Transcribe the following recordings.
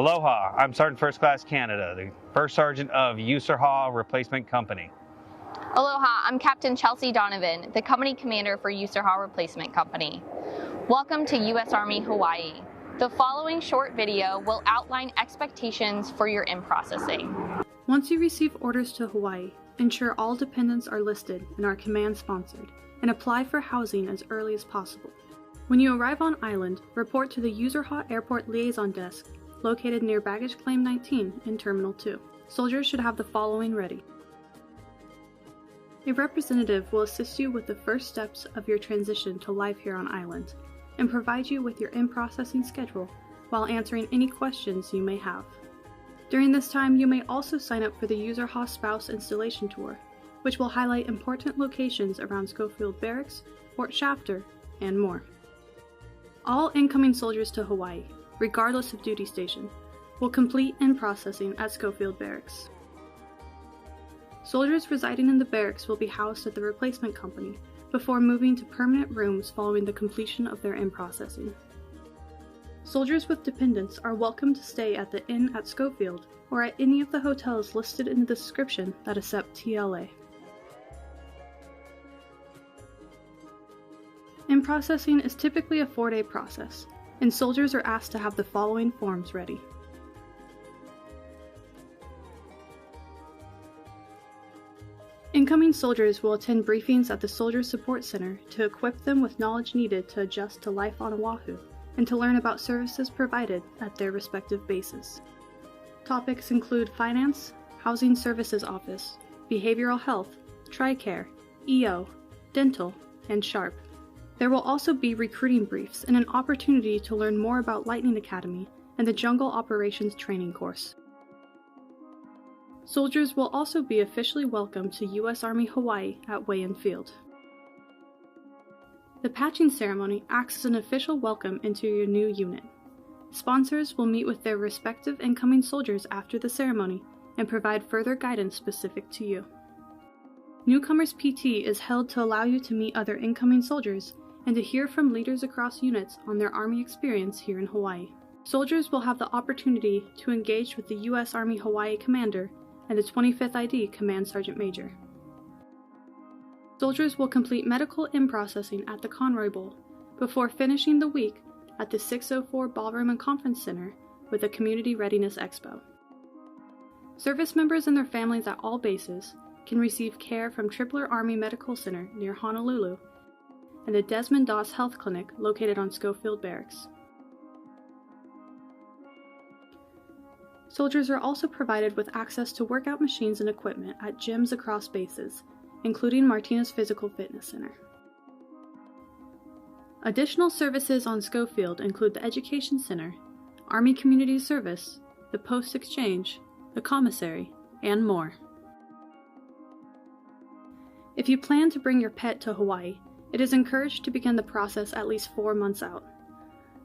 Aloha, I'm Sergeant First Class Canada, the First Sergeant of USARHA Replacement Company. Aloha, I'm Captain Chelsea Donovan, the Company Commander for USARHA Replacement Company. Welcome to U.S. Army Hawaii. The following short video will outline expectations for your in-processing. Once you receive orders to Hawaii, ensure all dependents are listed and are command-sponsored, and apply for housing as early as possible. When you arrive on island, report to the USARHA Airport Liaison Desk, located near Baggage Claim 19 in Terminal 2. Soldiers should have the following ready. A representative will assist you with the first steps of your transition to life here on island, and provide you with your in-processing schedule while answering any questions you may have. During this time, you may also sign up for the USARHA Spouse Installation Tour, which will highlight important locations around Schofield Barracks, Fort Shafter, and more. All incoming soldiers to Hawaii, regardless of duty station, will complete in-processing at Schofield Barracks. Soldiers residing in the barracks will be housed at the replacement company before moving to permanent rooms following the completion of their in-processing. Soldiers with dependents are welcome to stay at the Inn at Schofield or at any of the hotels listed in the description that accept TLA. In-processing is typically a 4-day process, and soldiers are asked to have the following forms ready. Incoming soldiers will attend briefings at the Soldier Support Center to equip them with knowledge needed to adjust to life on Oahu and to learn about services provided at their respective bases. Topics include finance, housing services office, behavioral health, TRICARE, EO, dental, and SHARP. There will also be recruiting briefs and an opportunity to learn more about Lightning Academy and the Jungle Operations Training course. Soldiers will also be officially welcomed to U.S. Army Hawaii at Weigh-In Field. The patching ceremony acts as an official welcome into your new unit. Sponsors will meet with their respective incoming soldiers after the ceremony and provide further guidance specific to you. Newcomers PT is held to allow you to meet other incoming soldiers and to hear from leaders across units on their Army experience here in Hawaii. Soldiers will have the opportunity to engage with the U.S. Army Hawaii Commander and the 25th ID Command Sergeant Major. Soldiers will complete medical in-processing at the Conroy Bowl before finishing the week at the 604 Ballroom and Conference Center with the Community Readiness Expo. Service members and their families at all bases can receive care from Tripler Army Medical Center near Honolulu and the Desmond Doss Health Clinic located on Schofield Barracks. Soldiers are also provided with access to workout machines and equipment at gyms across bases, including Martinez Physical Fitness Center. Additional services on Schofield include the Education Center, Army Community Service, the Post Exchange, the Commissary, and more. If you plan to bring your pet to Hawaii, it is encouraged to begin the process at least 4 months out.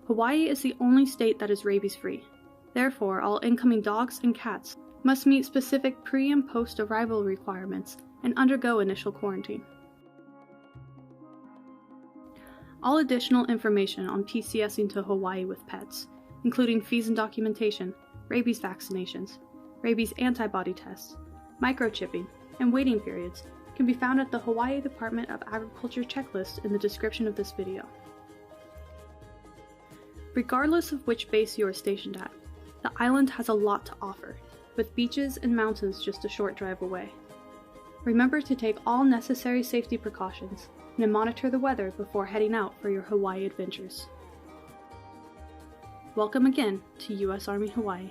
Hawaii is the only state that is rabies-free. Therefore, all incoming dogs and cats must meet specific pre- and post-arrival requirements and undergo initial quarantine. All additional information on PCSing to Hawaii with pets, including fees and documentation, rabies vaccinations, rabies antibody tests, microchipping, and waiting periods, can be found at the Hawaii Department of Agriculture checklist in the description of this video. Regardless of which base you are stationed at, the island has a lot to offer, with beaches and mountains just a short drive away. Remember to take all necessary safety precautions and to monitor the weather before heading out for your Hawaii adventures. Welcome again to U.S. Army Hawaii.